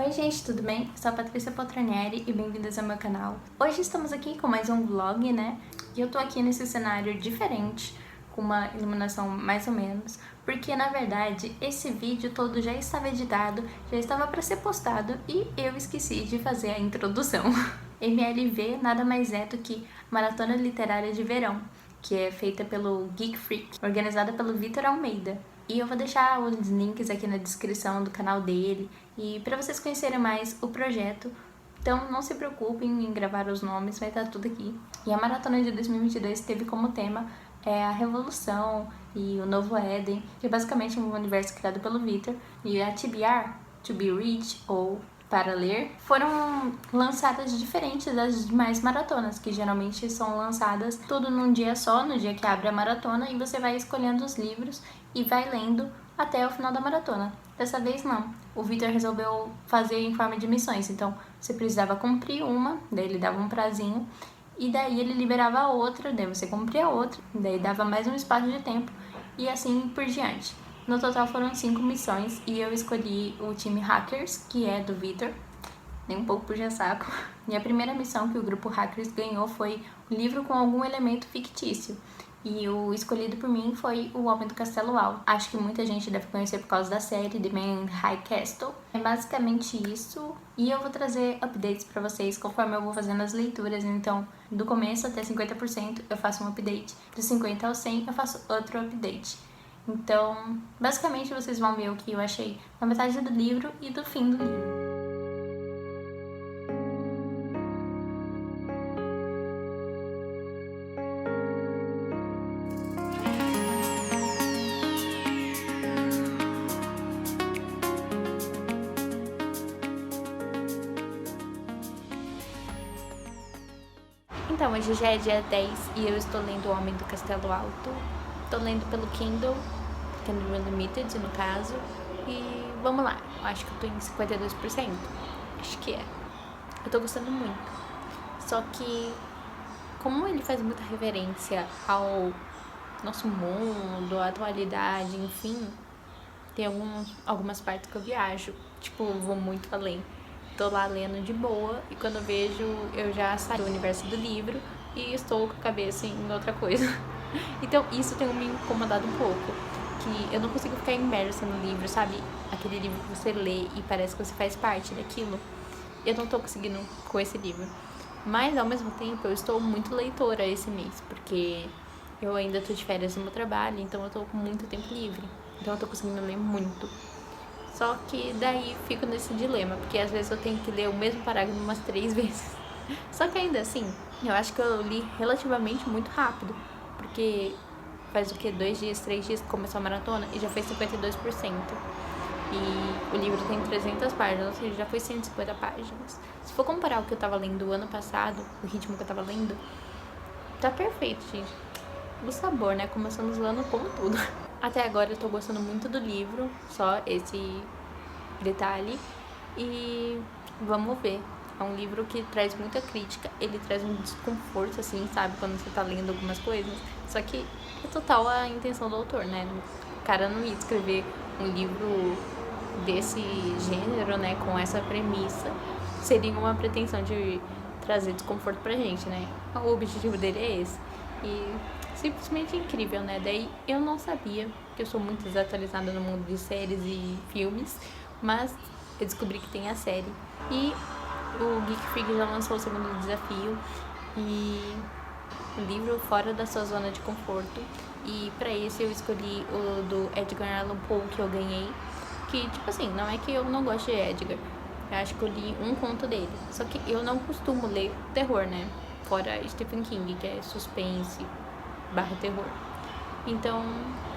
Oi gente, tudo bem? Eu sou a Patrícia Poltronieri e bem-vindos ao meu canal. Hoje estamos aqui com mais um vlog, né? E eu tô aqui nesse cenário diferente, com uma iluminação mais ou menos, porque na verdade esse vídeo todo já estava editado, já estava para ser postado e eu esqueci de fazer a introdução. MLV nada mais é do que Maratona Literária de Verão, que é feita pelo Geek Freak, organizada pelo Vitor Almeida. E eu vou deixar os links aqui na descrição do canal dele e para vocês conhecerem mais o projeto. Então não se preocupem em gravar os nomes, vai estar tudo aqui. E a Maratona de 2022 teve como tema a Revolução e o Novo Éden, que é basicamente um universo criado pelo Vitor. E a TBR, To Be Read, ou Para Ler, foram lançadas diferentes das demais maratonas, que geralmente são lançadas tudo num dia só, no dia que abre a maratona, e você vai escolhendo os livros e vai lendo até o final da maratona. Dessa vez não, o Vitor resolveu fazer em forma de missões, então você precisava cumprir uma, daí ele dava um prazinho, e daí ele liberava a outra, daí você cumpria a outra, daí dava mais um espaço de tempo, e assim por diante. No total foram 5 missões e eu escolhi o time Hackers, que é do Vitor, nem um pouco puxa-saco. E a primeira missão que o grupo Hackers ganhou foi um livro com algum elemento fictício. E o escolhido por mim foi O Homem do Castelo Alto. Acho que muita gente deve conhecer por causa da série The Man in High Castle. É basicamente isso. E eu vou trazer updates pra vocês conforme eu vou fazendo as leituras. Então, do começo até 50% eu faço um update. Do 50 ao 100 eu faço outro update. Então, basicamente vocês vão ver o que eu achei na metade do livro e do fim do livro. Então, hoje já é dia 10 e eu estou lendo O Homem do Castelo Alto. Estou lendo pelo Kindle Unlimited, no caso. E vamos lá, eu acho que eu tô em 52%. Acho que é. Eu tô gostando muito. Só que, como ele faz muita reverência ao nosso mundo, à atualidade, enfim, tem algumas partes que eu viajo. Tipo, eu vou muito além. Tô lá lendo de boa e quando eu vejo, eu já saí do universo do livro e estou com a cabeça em outra coisa. Então isso tem me incomodado um pouco, que eu não consigo ficar imersa no livro, sabe? Aquele livro que você lê e parece que você faz parte daquilo. Eu não tô conseguindo com esse livro. Mas ao mesmo tempo eu estou muito leitora esse mês, porque eu ainda tô de férias no meu trabalho, então eu tô com muito tempo livre. Então eu tô conseguindo ler muito. Só que daí fico nesse dilema, porque às vezes eu tenho que ler o mesmo parágrafo umas 3 vezes. Só que ainda assim, eu acho que eu li relativamente muito rápido, porque faz o que? 2 dias, 3 dias que começou a maratona e já fez 52%. E o livro tem 300 páginas, ou seja, já foi 150 páginas. Se for comparar o que eu tava lendo o ano passado, o ritmo que eu tava lendo, tá perfeito, gente. O sabor, né? Começamos o ano com tudo. Até agora eu tô gostando muito do livro, só esse detalhe. E vamos ver. É um livro que traz muita crítica, ele traz um desconforto, assim, sabe? Quando você tá lendo algumas coisas. Só que é total a intenção do autor, né? O cara não ia escrever um livro desse gênero, né? Com essa premissa. Seria uma pretensão de trazer desconforto pra gente, né? O objetivo dele é esse. E simplesmente incrível, né? Daí eu não sabia, que eu sou muito desatualizada no mundo de séries e filmes, mas eu descobri que tem a série. E o Geek Freak já lançou o segundo desafio e o livro Fora da Sua Zona de Conforto. E pra esse eu escolhi o do Edgar Allan Poe, que eu ganhei. Que, tipo assim, não é que eu não gosto de Edgar. Eu acho que eu li um conto dele. Só que eu não costumo ler terror, né? Fora Stephen King, que é suspense / terror. Então,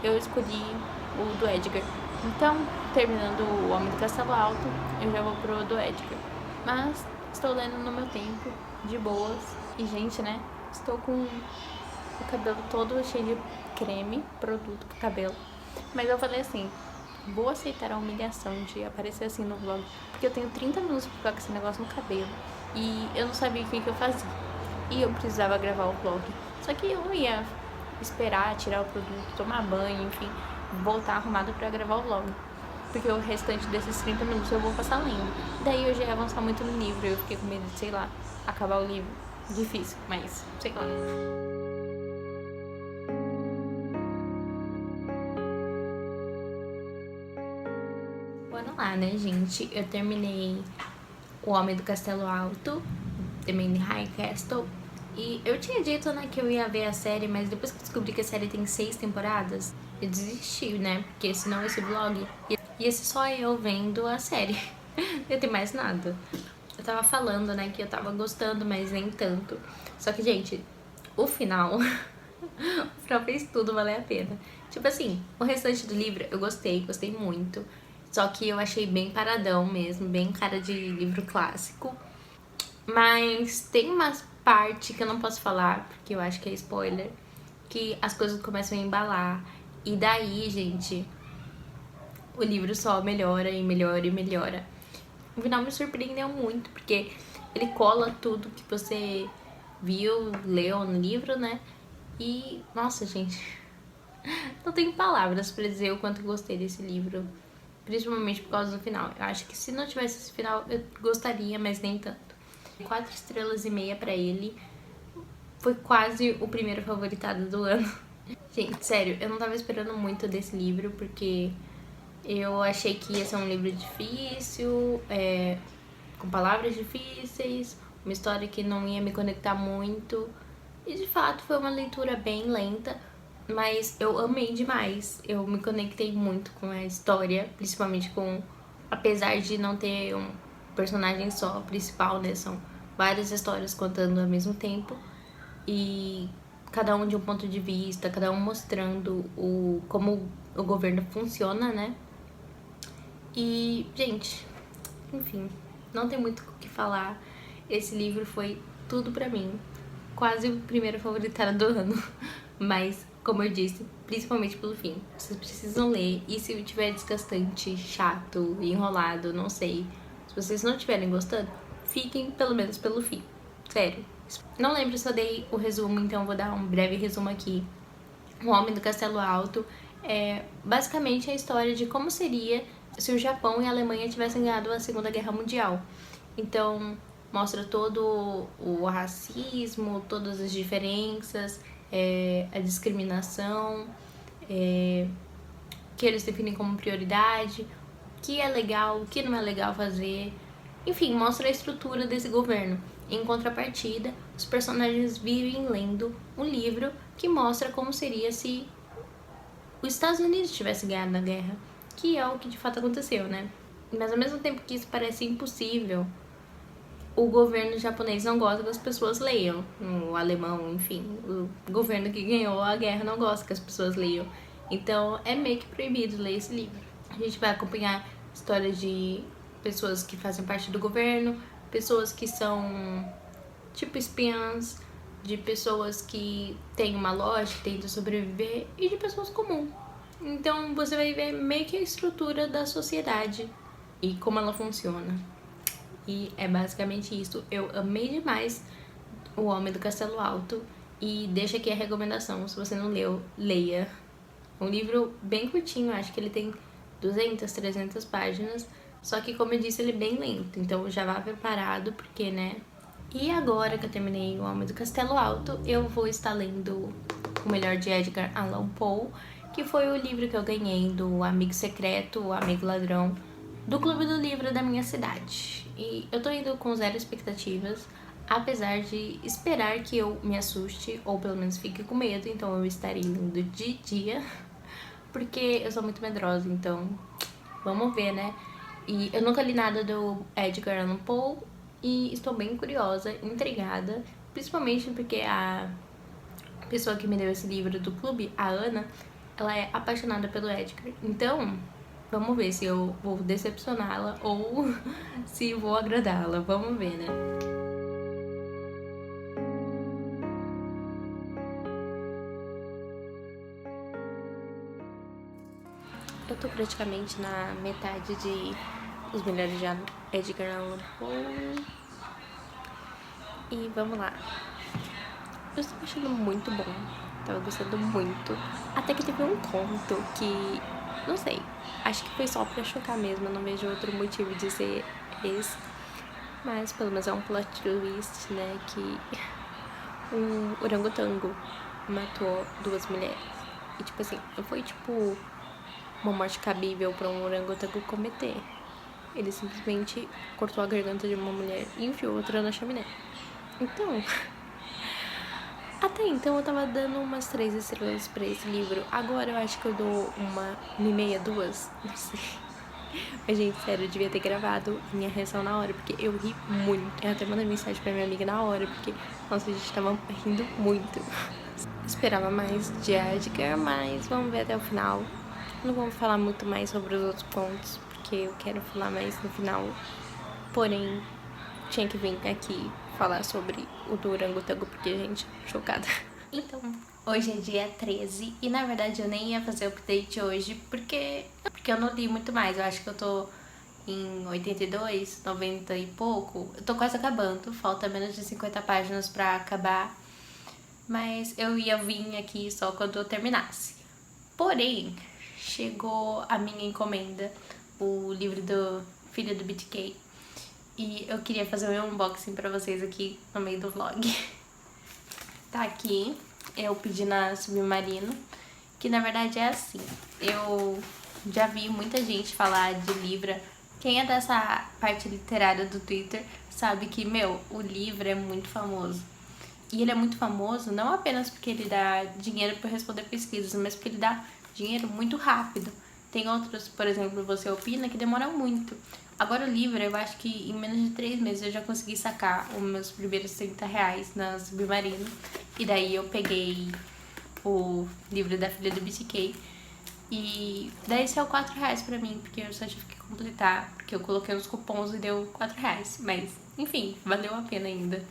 eu escolhi o do Edgar. Então, terminando O Homem do Castelo Alto, eu já vou pro do Edgar. Mas, estou lendo no meu tempo, de boas. E, gente, né? Estou com o cabelo todo cheio de creme, produto pro cabelo. Mas eu falei assim, vou aceitar a humilhação de aparecer assim no vlog, porque eu tenho 30 minutos pra ficar com esse negócio no cabelo. E eu não sabia o que eu fazia. E eu precisava gravar o vlog. Só que eu não ia esperar tirar o produto, tomar banho, enfim, voltar arrumada pra gravar o vlog. porque o restante desses 30 minutos eu vou passar lendo. Daí eu já ia avançar muito no livro, eu fiquei com medo de, sei lá, acabar o livro. Difícil, mas sei lá. Bora lá, né, gente? Eu terminei O Homem do Castelo Alto, The Man in High Castle. E eu tinha dito, né, que eu ia ver a série, mas depois que eu descobri que a série tem 6 temporadas, eu desisti, né? Porque senão esse vlog ia ser só eu vendo a série. Não ia ter mais nada. Eu tava falando, né, que eu tava gostando, mas nem tanto. Só que, gente, o final... o final fez tudo valer a pena. Tipo assim, o restante do livro eu gostei muito. Só que eu achei bem paradão mesmo, bem cara de livro clássico. Mas tem umas partes que eu não posso falar, porque eu acho que é spoiler, que as coisas começam a embalar. E daí, gente, o livro só melhora e melhora e melhora. O final me surpreendeu muito, porque ele cola tudo que você viu, leu no livro, né? E, nossa, gente, não tenho palavras pra dizer o quanto eu gostei desse livro. Principalmente por causa do final. Eu acho que se não tivesse esse final, eu gostaria, mas nem tanto. 4 estrelas e meia pra ele. Foi quase o primeiro favoritado do ano. Gente, sério, eu não tava esperando muito desse livro, porque eu achei que ia ser um livro difícil, com palavras difíceis, uma história que não ia me conectar muito. E de fato foi uma leitura bem lenta, mas eu amei demais. Eu me conectei muito com a história, principalmente com... Apesar de não ter um personagem só principal, né? São várias histórias contando ao mesmo tempo. E cada um de um ponto de vista, cada um mostrando como o governo funciona, né? E, gente, enfim, não tem muito o que falar. Esse livro foi tudo pra mim. Quase o primeiro favoritado do ano. Mas, como eu disse, principalmente pelo fim. Vocês precisam ler. E se tiver desgastante, chato, enrolado, não sei. Se vocês não estiverem gostando, fiquem pelo menos pelo fim. Sério. Não lembro se eu dei o resumo, então eu vou dar um breve resumo aqui. O Homem do Castelo Alto é basicamente a história de como seria se o Japão e a Alemanha tivessem ganhado a Segunda Guerra Mundial. Então, mostra todo o racismo, todas as diferenças, a discriminação, que eles definem como prioridade, o que é legal, o que não é legal fazer. Enfim, mostra a estrutura desse governo. Em contrapartida, os personagens vivem lendo um livro que mostra como seria se os Estados Unidos tivessem ganhado na guerra, que é o que de fato aconteceu, né? Mas ao mesmo tempo que isso parece impossível, o governo japonês não gosta que as pessoas leiam. O alemão, enfim, o governo que ganhou a guerra não gosta que as pessoas leiam. Então é meio que proibido ler esse livro. A gente vai acompanhar histórias de pessoas que fazem parte do governo, pessoas que são tipo espiãs, de pessoas que têm uma loja, que tentam sobreviver, e de pessoas comuns. Então você vai ver meio que a estrutura da sociedade e como ela funciona. E é basicamente isso. Eu amei demais O Homem do Castelo Alto. E deixa aqui a recomendação, se você não leu, leia. Um livro bem curtinho, acho que ele tem 200, 300 páginas. Só que, como eu disse, ele é bem lento. Então já vá preparado, porque, né? E agora que eu terminei O Homem do Castelo Alto, eu vou estar lendo O Melhor de Edgar Allan Poe, que foi o livro que eu ganhei do Amigo Secreto, o Amigo Ladrão, do Clube do Livro da minha cidade. E eu tô indo com zero expectativas, apesar de esperar que eu me assuste, ou pelo menos fique com medo, então eu estarei lendo de dia, porque eu sou muito medrosa, então vamos ver, né? E eu nunca li nada do Edgar Allan Poe e estou bem curiosa, intrigada, principalmente porque a pessoa que me deu esse livro do clube, a Ana, ela é apaixonada pelo Edgar. Então, vamos ver se eu vou decepcioná-la ou se vou agradá-la. Vamos ver, né? Eu tô praticamente na metade de Os Melhores de Edgar Allan Poe. E vamos lá. Eu estou achando muito bom. Tava gostando muito. Até que teve um conto que Não sei, acho que foi só pra chocar mesmo, eu não vejo outro motivo de ser esse. Mas pelo menos é um plot twist, né, que um orangotango matou 2 mulheres. E tipo assim, não foi tipo uma morte cabível pra um orangotango cometer. Ele simplesmente cortou a garganta de uma mulher e enfiou outra na chaminé. Então, até então eu tava dando umas 3 estrelas pra esse livro. Agora eu acho que eu dou 1,5, 2, não sei. Mas, gente, sério, eu devia ter gravado minha reação na hora, porque eu ri muito. Eu até mandei mensagem pra minha amiga na hora, porque, nossa, a gente tava rindo muito. Esperava mais de Edgar, mas vamos ver até o final. Não vamos falar muito mais sobre os outros pontos, porque eu quero falar mais no final. Porém, tinha que vir aqui falar sobre o do orangotango, porque, gente, chocada. Então, hoje é dia 13 e na verdade eu nem ia fazer o update hoje porque eu não li muito mais. Eu acho que eu tô em 82, 90 e pouco. Eu tô quase acabando, falta menos de 50 páginas pra acabar. Mas eu ia vir aqui só quando eu terminasse. Porém, chegou a minha encomenda, o livro do Filho do BTK. E eu queria fazer um unboxing pra vocês aqui no meio do vlog. Tá aqui, eu pedi na Submarino, que na verdade é assim. Eu já vi muita gente falar de Libra. Quem é dessa parte literária do Twitter sabe que, o livro é muito famoso. E ele é muito famoso não apenas porque ele dá dinheiro para responder pesquisas, mas porque ele dá dinheiro muito rápido. Tem outros, por exemplo, Você Opina, que demoram muito. Agora o livro, eu acho que em menos de 3 meses eu já consegui sacar os meus primeiros R$30 na Submarino. E daí eu peguei o livro da Filha do BTK. E daí saiu R$4 pra mim, porque eu só tive que completar, porque eu coloquei uns cupons e deu R$4. Mas, enfim, valeu a pena ainda.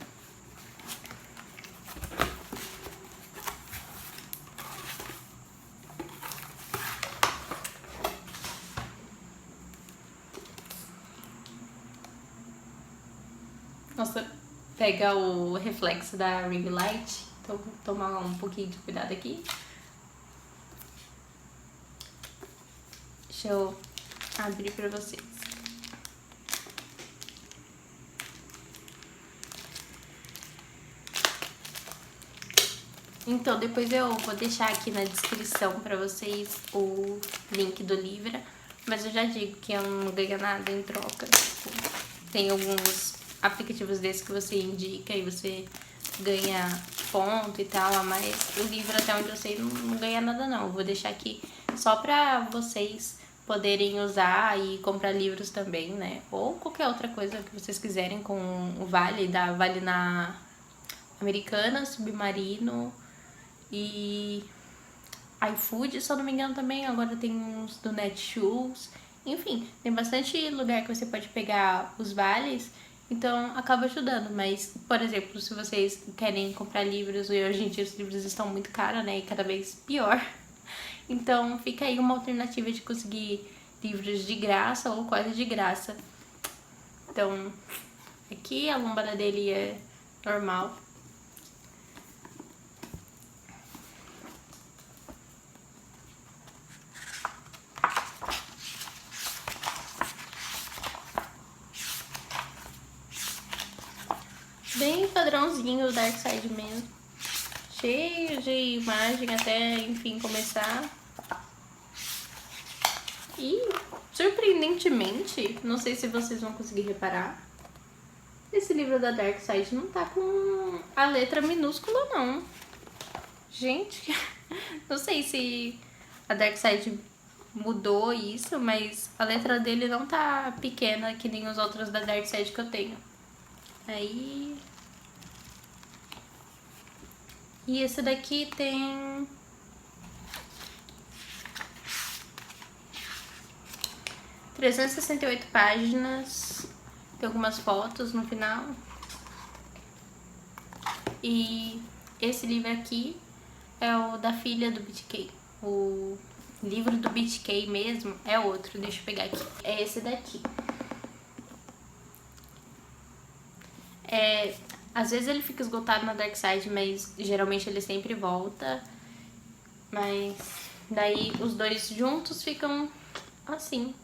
Nossa, pega o reflexo da ring light, então vou tomar um pouquinho de cuidado aqui. Deixa eu abrir pra vocês. Então, depois eu vou deixar aqui na descrição pra vocês o link do Livra, mas eu já digo que eu não ganho nada em troca. Tem alguns aplicativos desses que você indica e você ganha ponto e tal, mas o Livro, até onde eu sei, não ganha nada não. Eu vou deixar aqui só pra vocês poderem usar e comprar livros também, né? Ou qualquer outra coisa que vocês quiserem com o Vale, dá Vale na Americana, Submarino e iFood, se eu não me engano também. Agora tem uns do Netshoes. Enfim, tem bastante lugar que você pode pegar os vales, então acaba ajudando. Mas, por exemplo, se vocês querem comprar livros, e hoje em dia os livros estão muito caros, né, e cada vez pior, então fica aí uma alternativa de conseguir livros de graça ou quase de graça. Então, aqui a lâmpada dele é normal. Bem padrãozinho o Dark Side mesmo. Cheio de imagem até, enfim, começar. E, surpreendentemente, não sei se vocês vão conseguir reparar, esse livro da Dark Side não tá com a letra minúscula, não. Gente, não sei se a Dark Side mudou isso, mas a letra dele não tá pequena que nem os outros da Dark Side que eu tenho. Aí... E esse daqui tem 368 páginas, tem algumas fotos no final. E esse livro aqui é o da Filha do BTK. O livro do BTK mesmo é outro, deixa eu pegar aqui. É esse daqui. Às vezes ele fica esgotado na Dark Side, mas geralmente ele sempre volta. Mas Daí os dois juntos ficam assim.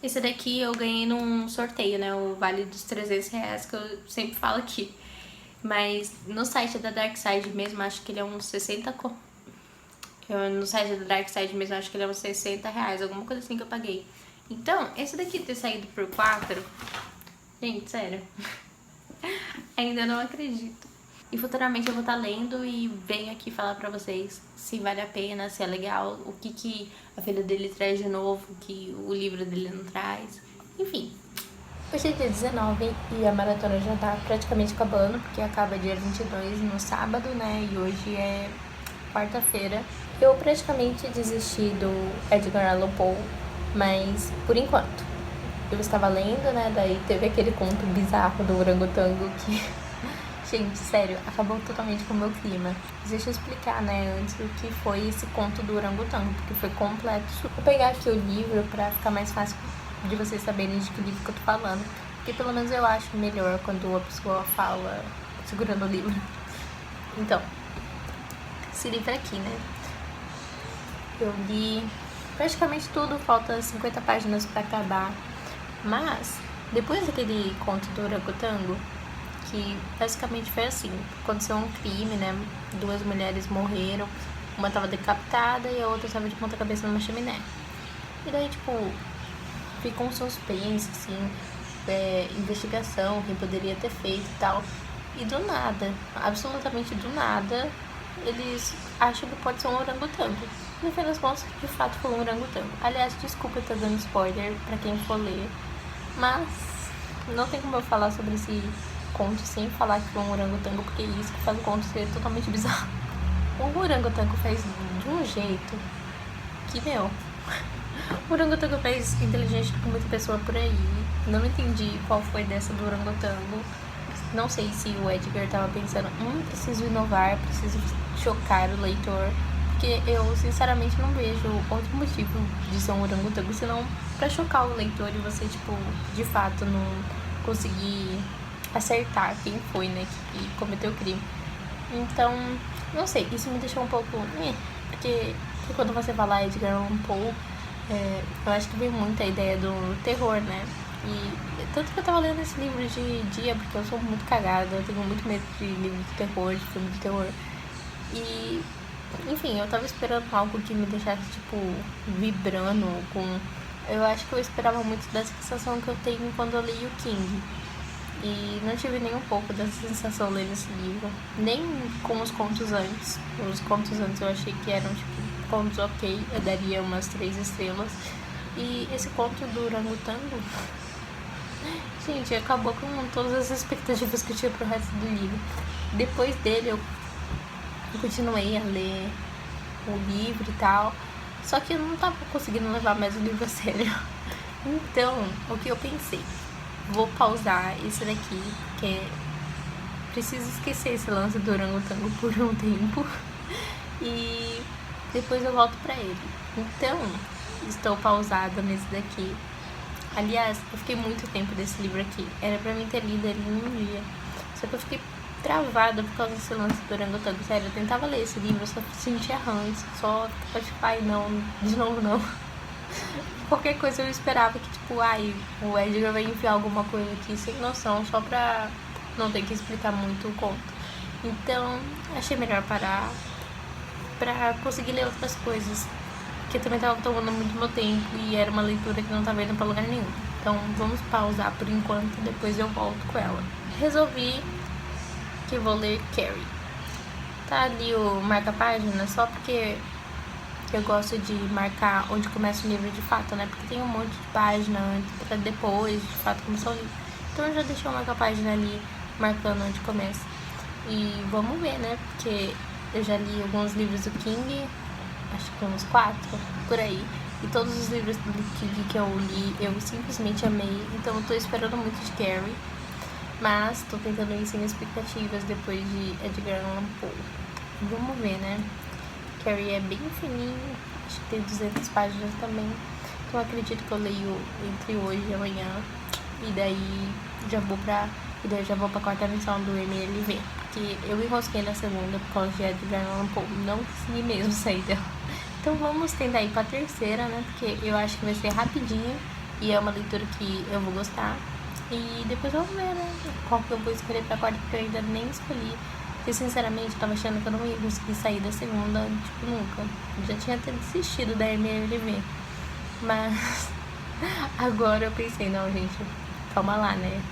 Esse daqui eu ganhei num sorteio, né? O Vale dos 300 reais, que eu sempre falo aqui. Mas no site da Darkside mesmo, acho que ele é uns 60... No site da Darkside mesmo, acho que ele é uns 60 reais, alguma coisa assim que eu paguei. Então, esse daqui ter saído por 4... Gente, sério. Ainda não acredito. E futuramente eu vou estar lendo e venho aqui falar pra vocês se vale a pena, se é legal, o que a filha dele traz de novo, que o livro dele não traz. Enfim. Hoje é dia 19 e a maratona já tá praticamente acabando, porque acaba dia 22 no sábado, né? E hoje é quarta-feira. Eu praticamente desisti do Edgar Allan Poe, mas por enquanto. Eu estava lendo, né? Daí teve aquele conto bizarro do orangotango que... Gente, sério, acabou totalmente com o meu clima. Deixa eu explicar, né, antes o que foi esse conto do orangotango, porque foi completo. Vou pegar aqui o livro pra ficar mais fácil de vocês saberem de que livro que eu tô falando. Porque pelo menos eu acho melhor quando a pessoa fala segurando o livro. Então, esse livro aqui, né? Eu li praticamente tudo, falta 50 páginas pra acabar. Mas, depois daquele conto do orangotango, que basicamente foi assim, aconteceu um crime, né, 2 mulheres morreram, uma tava decapitada e a outra tava de ponta cabeça numa chaminé. E daí, tipo, ficou um suspense, assim, investigação, quem poderia ter feito e tal. E do nada, absolutamente do nada, eles acham que pode ser um orangotango. No fim das contas, de fato foi um orangotango. Aliás, desculpa eu estar dando spoiler pra quem for ler, mas não tem como eu falar sobre esse conto sem falar que foi um orangotango, porque é isso que faz o conto ser totalmente bizarro. O orangotango faz de um jeito que, meu, o orangotango faz inteligente com muita pessoa por aí. Não entendi qual foi dessa do orangotango. Não sei se o Edgar tava pensando, preciso inovar, preciso chocar o leitor. Porque eu, sinceramente, não vejo outro motivo de ser um orangotango, senão pra chocar o leitor e você, tipo, de fato não conseguir acertar quem foi, né, que cometeu o crime. Então, não sei, isso me deixou um pouco... porque quando você fala Edgar Allan Poe, eu acho que vem muito a ideia do terror, né? E tanto que eu tava lendo esse livro de dia, porque eu sou muito cagada, eu tenho muito medo de livro de terror, de filme de terror. E, enfim, eu tava esperando algo que me deixasse, tipo, vibrando com... Eu acho que eu esperava muito da sensação que eu tenho quando eu leio o King. E não tive nem um pouco dessa sensação lendo esse livro. Nem com os contos antes. Os contos antes eu achei que eram, tipo, contos ok. Eu daria umas 3 estrelas. E esse conto do orangotango... Gente, acabou com todas as expectativas que eu tinha pro resto do livro. Depois dele eu continuei a ler o livro e tal. Só que eu não tava conseguindo levar mais o livro a sério. Então, o que eu pensei? Vou pausar esse daqui, porque preciso esquecer esse lance do orangotango por um tempo. E depois eu volto pra ele. Então, estou pausada nesse daqui. Aliás, eu fiquei muito tempo desse livro aqui. Era pra mim ter lido ele em um dia. Só que eu fiquei travada por causa desse lance do orangotango. Sério, eu tentava ler esse livro, eu só sentia ranço. Só, Spotify, não, de novo não. Qualquer coisa eu esperava que, tipo, o Edgar vai enfiar alguma coisa aqui sem noção, só pra não ter que explicar muito o conto. Então, achei melhor parar pra conseguir ler outras coisas, porque também tava tomando muito meu tempo e era uma leitura que não tava indo pra lugar nenhum. Então, vamos pausar por enquanto, depois eu volto com ela. Resolvi que vou ler Carrie. Tá ali o marca-página, só porque eu gosto de marcar onde começa o livro de fato, né? Porque tem um monte de página antes pra depois, de fato, começar o livro. Então eu já deixei uma marca-página ali marcando onde começa. E vamos ver, né? Porque eu já li alguns livros do King, acho que uns 4, por aí. E todos os livros do King que eu li, eu simplesmente amei. Então eu tô esperando muito de Carrie. Mas tô tentando ir sem expectativas depois de Edgar Allan Poe. Vamos ver, né? Carrie é bem fininho, acho que tem 200 páginas também. Então acredito que eu leio entre hoje e amanhã. E daí já vou pra quarta missão do MLV. porque eu enrosquei na segunda por causa de Edgar Allan Poe, não consegui mesmo sair dela. Então vamos tentar ir pra terceira, né, porque eu acho que vai ser rapidinho e é uma leitura que eu vou gostar. E depois vamos ver, né, qual que eu vou escolher pra quarta, porque eu ainda nem escolhi. Porque sinceramente eu tava achando que eu não ia conseguir sair da segunda, tipo, nunca. Eu já tinha até desistido da MLV. Mas agora eu pensei, não, gente, calma lá, né?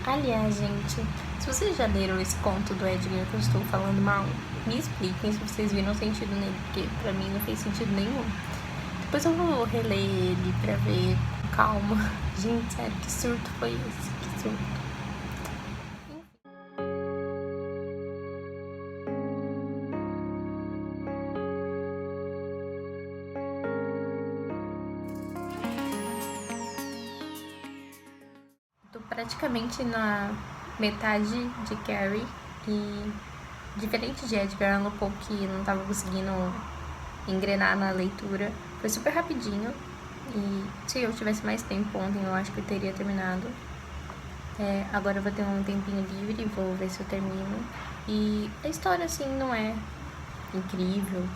Aliás, gente, se vocês já leram esse conto do Edgar que eu estou falando mal, me expliquem se vocês viram sentido nele, porque pra mim não fez sentido nenhum. Depois eu vou reler ele pra ver com calma. Gente, sério, que surto foi esse? Que surto. Tô praticamente na metade de Carrie e, diferente de Edgar Allan Poe, que não tava conseguindo engrenar na leitura, foi super rapidinho. E se eu tivesse mais tempo ontem, eu acho que eu teria terminado. Agora eu vou ter um tempinho livre, vou ver se eu termino. E a história, assim, não é incrível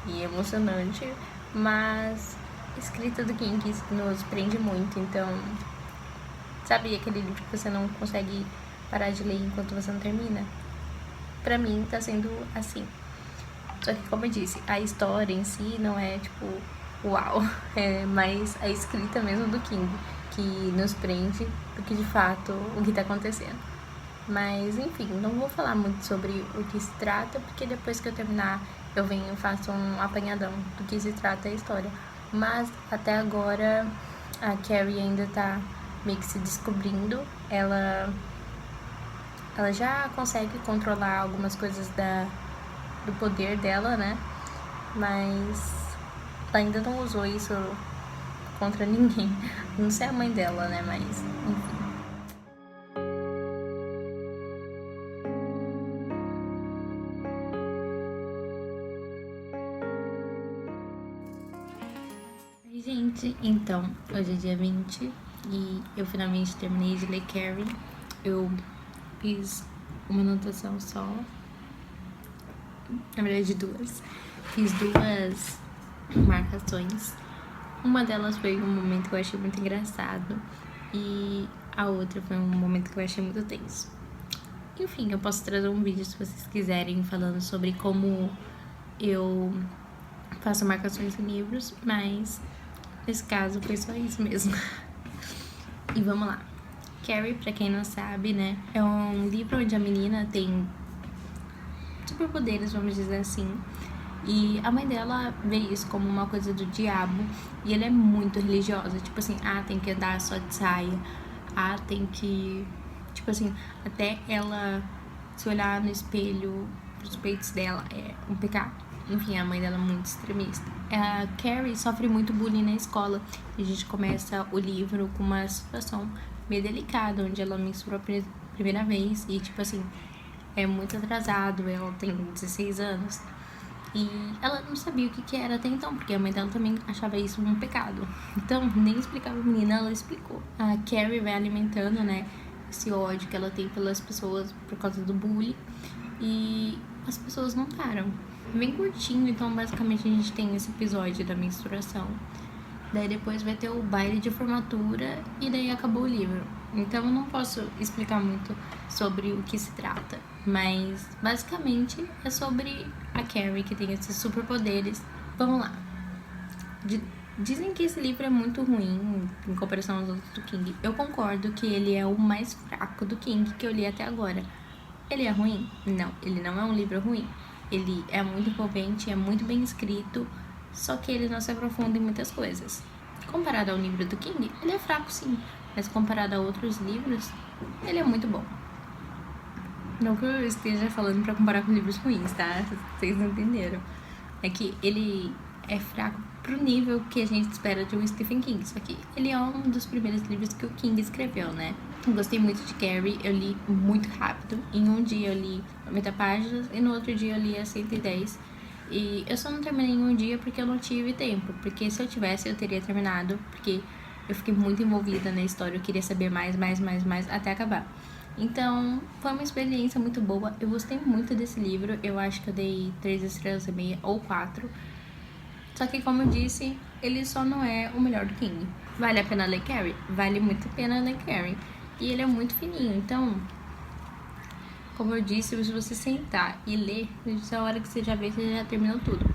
e emocionante, mas a escrita do King nos prende muito, então... Sabe aquele livro que você não consegue parar de ler enquanto você não termina? Pra mim tá sendo assim. Só que, como eu disse, a história em si não é, tipo, uau. É mais a escrita mesmo do King, que nos prende do que, de fato, o que tá acontecendo. Mas, enfim, não vou falar muito sobre o que se trata, porque depois que eu terminar, eu venho e faço um apanhadão do que se trata a história. Mas, até agora, a Carrie ainda tá meio que se descobrindo. Ela já consegue controlar algumas coisas do poder dela, né? Mas ela ainda não usou isso contra ninguém. Não sei a mãe dela, né? Mas, enfim. Oi, gente, então, hoje é dia 20 e eu finalmente terminei de ler Carrie. Eu fiz uma anotação só, na verdade duas. Fiz duas marcações. Uma delas foi um momento que eu achei muito engraçado e a outra foi um momento que eu achei muito tenso. Enfim, eu posso trazer um vídeo se vocês quiserem, falando sobre como eu faço marcações em livros, mas nesse caso foi só isso mesmo. E vamos lá. Carrie, pra quem não sabe, né, é um livro onde a menina tem superpoderes, vamos dizer assim. E a mãe dela vê isso como uma coisa do diabo. E ela é muito religiosa. Tipo assim, tem que andar só de saia. Tem que... Tipo assim, até ela se olhar no espelho, pros peitos dela, é um pecado. Enfim, a mãe dela é muito extremista. A Carrie sofre muito bullying na escola. E a gente começa o livro com uma situação meio delicada, onde ela menstrua a primeira vez. E, tipo assim, é muito atrasado. Ela tem 16 anos. E ela não sabia o que era até então, porque a mãe dela também achava isso um pecado. Então, nem explicava a menina, ela explicou. A Carrie vai alimentando, né, esse ódio que ela tem pelas pessoas por causa do bullying. E as pessoas não param. Bem curtinho, então basicamente a gente tem esse episódio da menstruação. Daí depois vai ter o baile de formatura e daí acabou o livro. Então eu não posso explicar muito sobre o que se trata. Mas basicamente é sobre a Carrie, que tem esses superpoderes. Vamos lá. Dizem que esse livro é muito ruim em comparação aos outros do King. Eu concordo que ele é o mais fraco do King que eu li até agora. Ele é ruim? Não, ele não é um livro ruim. Ele é muito envolvente, é muito bem escrito, só que ele não se aprofunda em muitas coisas. Comparado ao livro do King, ele é fraco sim, mas comparado a outros livros, ele é muito bom. Não que eu esteja falando pra comparar com livros ruins, tá? Vocês não entenderam. É que ele é fraco pro nível que a gente espera de um Stephen King. Só que ele é um dos primeiros livros que o King escreveu, né? Eu gostei muito de Carrie, eu li muito rápido. Em um dia eu li 90 páginas e no outro dia eu li as 110. E eu só não terminei em um dia porque eu não tive tempo. Porque se eu tivesse, eu teria terminado. Porque eu fiquei muito envolvida na história, eu queria saber mais, até acabar. Então, foi uma experiência muito boa. Eu gostei muito desse livro. Eu acho que eu dei 3 estrelas e meia ou 4. Só que, como eu disse, ele só não é o melhor do King. Vale a pena ler Carrie? Vale muito a pena ler Carrie. E ele é muito fininho, então, como eu disse, se você sentar e ler, a hora que você já vê, você já terminou tudo.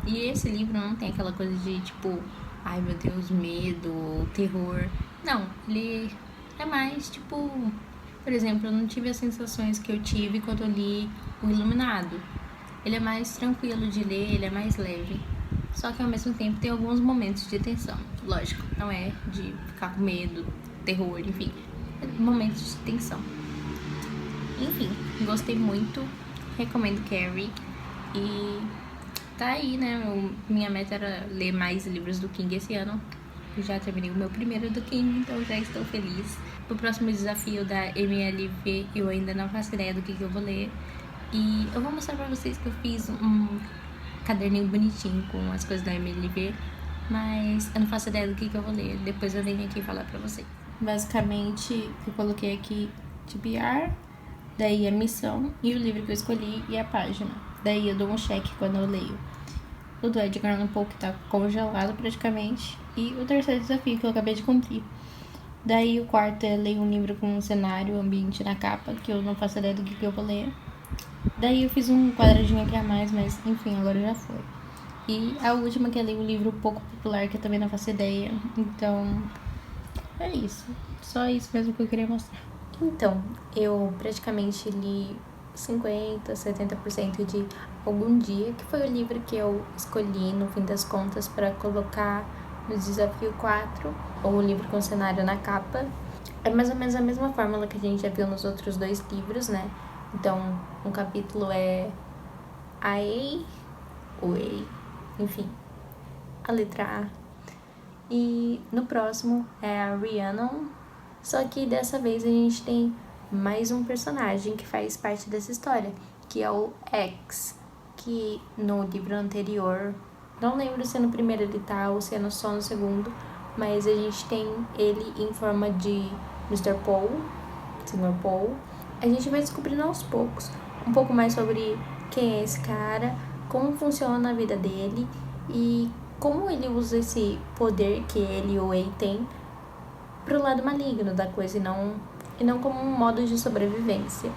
E esse livro não tem aquela coisa de, tipo, ai meu Deus, medo, terror. Não, ele é mais, tipo, por exemplo, eu não tive as sensações que eu tive quando eu li O Iluminado. Ele é mais tranquilo de ler, ele é mais leve. Só que ao mesmo tempo tem alguns momentos de tensão. Lógico, não é de ficar com medo, terror, enfim. É momentos de tensão. Enfim, gostei muito. Recomendo Carrie. E tá aí, né? Minha meta era ler mais livros do King esse ano. Já terminei o meu primeiro do King, então já estou feliz. O próximo desafio da MLV eu ainda não faço ideia do que eu vou ler. E eu vou mostrar pra vocês que eu fiz um caderninho bonitinho com as coisas da MLV, mas eu não faço ideia do que eu vou ler. Depois eu venho aqui falar pra vocês. Basicamente, eu coloquei aqui TBR, daí a missão e o livro que eu escolhi e a página. Daí eu dou um check quando eu leio. O do Edgar Allan Poe que tá congelado praticamente. E o terceiro desafio que eu acabei de cumprir. Daí o quarto é ler um livro com um cenário, ambiente na capa, que eu não faço ideia do que eu vou ler. Daí eu fiz um quadradinho aqui a mais, mas enfim, agora já foi. E a última que é ler um livro pouco popular, que eu também não faço ideia. Então, é isso. Só isso mesmo que eu queria mostrar. Então, eu praticamente li 50, 70% de Algum Dia, que foi o livro que eu escolhi, no fim das contas, para colocar no desafio 4, ou o livro com cenário na capa. É mais ou menos a mesma fórmula que a gente já viu nos outros 2 livros, né? Então, um capítulo é a E, o E, enfim, a letra A. E no próximo é a Rhiannon, só que dessa vez a gente tem mais um personagem que faz parte dessa história, que é o X, que no livro anterior, não lembro se no primeiro ele tá ou se é só no segundo, mas a gente tem ele em forma de Mr. Paul, Sr. Paul. A gente vai descobrindo aos poucos um pouco mais sobre quem é esse cara, como funciona a vida dele e como ele usa esse poder que ele ou ele tem pro lado maligno da coisa e não como um modo de sobrevivência.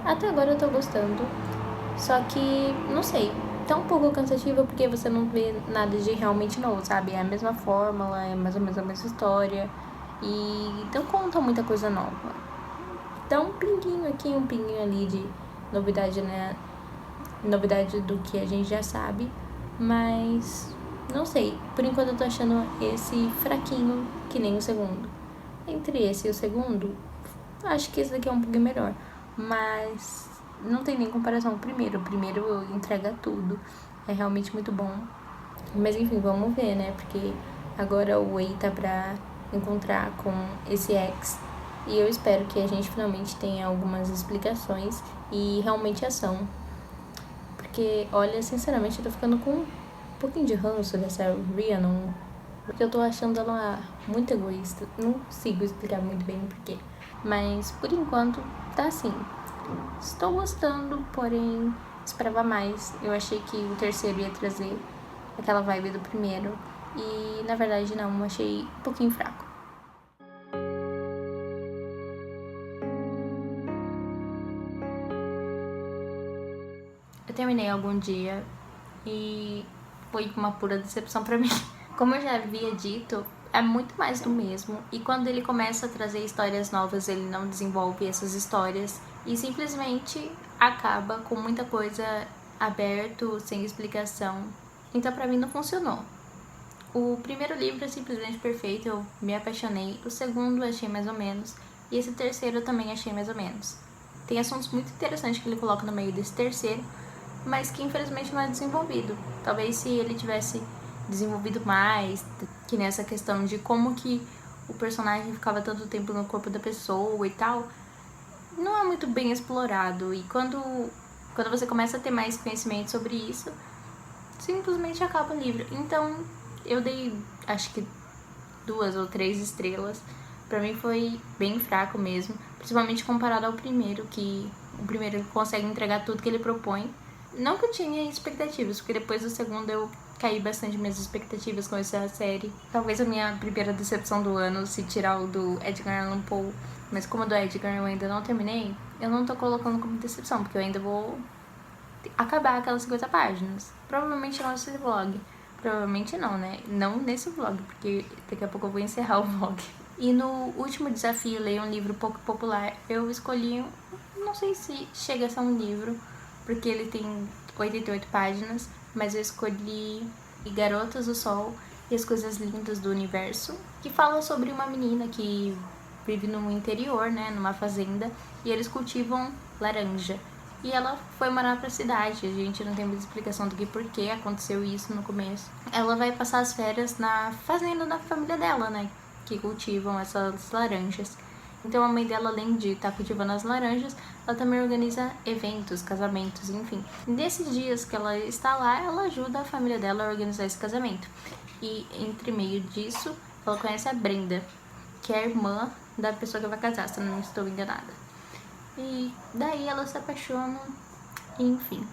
Até agora eu tô gostando, só que, não sei, tá um pouco cansativo porque você não vê nada de realmente novo, sabe? É a mesma fórmula, é mais ou menos a mesma história e não conta muita coisa nova. Dá um pinguinho aqui, um pinguinho ali de novidade, né? Novidade do que a gente já sabe, mas não sei, por enquanto eu tô achando esse fraquinho que nem o segundo. Entre esse e o segundo, acho que esse daqui é um pouquinho melhor, mas não tem nem comparação com o primeiro. O primeiro entrega tudo, é realmente muito bom. Mas enfim, vamos ver, né? Porque agora o Wei tá pra encontrar com esse ex. E eu espero que a gente finalmente tenha algumas explicações e realmente ação. Porque, olha, sinceramente, eu tô ficando com um pouquinho de ranço dessa Rhiannon. Porque eu tô achando ela muito egoísta. Não consigo explicar muito bem o porquê. Mas, por enquanto, tá assim. Estou gostando, porém, esperava mais. Eu achei que o terceiro ia trazer aquela vibe do primeiro. E, na verdade, não. Achei um pouquinho fraco. Eu terminei Algum Dia e foi uma pura decepção pra mim. Como eu já havia dito, é muito mais do mesmo. E quando ele começa a trazer histórias novas, ele não desenvolve essas histórias e simplesmente acaba com muita coisa aberto, sem explicação. Então pra mim não funcionou. O primeiro livro é simplesmente perfeito, eu me apaixonei. O segundo eu achei mais ou menos. E esse terceiro eu também achei mais ou menos. Tem assuntos muito interessantes que ele coloca no meio desse terceiro, mas que infelizmente não é desenvolvido. Talvez se ele tivesse desenvolvido mais, que nessa questão de como que o personagem ficava tanto tempo no corpo da pessoa e tal, não é muito bem explorado. E quando você começa a ter mais conhecimento sobre isso, simplesmente acaba o livro. Então eu dei, acho que 2 ou 3 estrelas. Pra mim foi bem fraco mesmo. principalmente comparado ao primeiro, que o primeiro ele consegue entregar tudo que ele propõe. Não que eu tinha expectativas, porque depois do segundo eu caí bastante minhas expectativas com essa série. Talvez a minha primeira decepção do ano, se tirar o do Edgar Allan Poe, mas como a do Edgar eu ainda não terminei, eu não tô colocando como decepção, porque eu ainda vou acabar aquelas 50 páginas. Provavelmente não nesse vlog. Provavelmente não, né? Não nesse vlog, porque daqui a pouco eu vou encerrar o vlog. E no último desafio, leia um livro pouco popular, eu escolhi, não sei se chega a ser um livro, porque ele tem 88 páginas, mas eu escolhi Garotas do Sol e as Coisas Lindas do Universo, que fala sobre uma menina que vive no interior, né, numa fazenda, e eles cultivam laranja. E ela foi morar pra cidade, a gente não tem muita explicação do que porquê aconteceu isso no começo. Ela vai passar as férias na fazenda da família dela, né, que cultivam essas laranjas. Então a mãe dela, além de estar cultivando as laranjas, ela também organiza eventos, casamentos, enfim. Nesses dias que ela está lá, ela ajuda a família dela a organizar esse casamento. E entre meio disso, ela conhece a Brenda, que é a irmã da pessoa que vai casar, se eu não estou enganada. E daí ela se apaixona, enfim.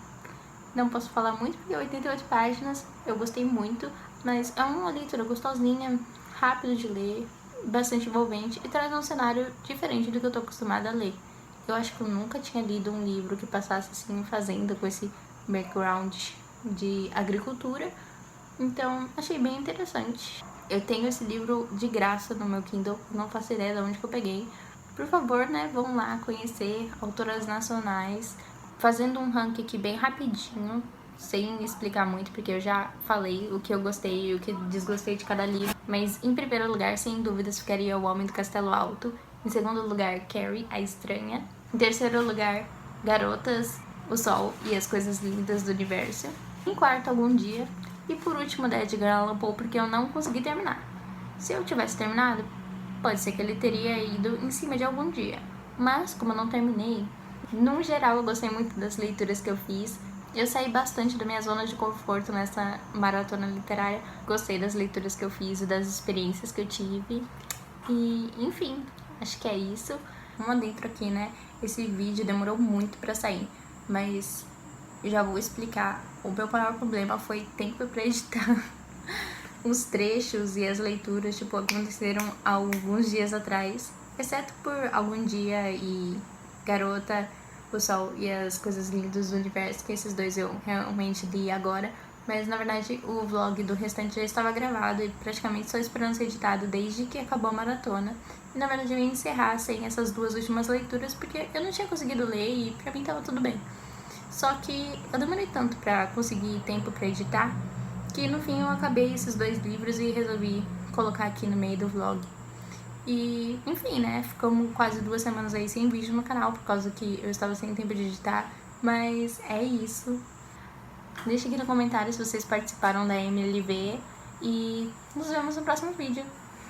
Não posso falar muito porque 88 páginas, eu gostei muito, mas é uma leitura gostosinha, rápido de ler, bastante envolvente e traz um cenário diferente do que eu tô acostumada a ler. Eu acho que eu nunca tinha lido um livro que passasse assim em fazenda com esse background de agricultura, então achei bem interessante. Eu tenho esse livro de graça no meu Kindle, não faço ideia de onde que eu peguei. Por favor, né, vão lá conhecer autoras nacionais, fazendo um ranking aqui bem rapidinho, sem explicar muito, porque eu já falei o que eu gostei e o que desgostei de cada livro. Mas em primeiro lugar, sem dúvidas, ficaria O Homem do Castelo Alto. Em segundo lugar, Carrie, a Estranha. Em terceiro lugar, Garotas, o Sol e as Coisas Lindas do Universo. Em quarto, Algum Dia. E por último, da Edgar Allan Poe, porque eu não consegui terminar. Se eu tivesse terminado, pode ser que ele teria ido em cima de Algum Dia. Mas, como eu não terminei, no geral eu gostei muito das leituras que eu fiz. Eu saí bastante da minha zona de conforto nessa maratona literária. Gostei das leituras que eu fiz e das experiências que eu tive. E, enfim, acho que é isso. Vamos adentro aqui, né? Esse vídeo demorou muito pra sair, mas já vou explicar. O meu maior problema foi tempo pra editar. Os trechos e as leituras, tipo, aconteceram alguns dias atrás, exceto por Algum Dia e Garota, o Sol e as Coisas Lindas do Universo, que esses dois eu realmente li agora, mas na verdade o vlog do restante já estava gravado e praticamente só esperando ser editado desde que acabou a maratona. E na verdade eu ia encerrar sem essas duas últimas leituras porque eu não tinha conseguido ler e pra mim tava tudo bem. Só que eu demorei tanto pra conseguir tempo pra editar que no fim eu acabei esses dois livros e resolvi colocar aqui no meio do vlog. E, enfim, né, ficamos quase 2 semanas aí sem vídeo no canal, por causa que eu estava sem tempo de editar, mas é isso. Deixa aqui no comentário se vocês participaram da MLV e nos vemos no próximo vídeo.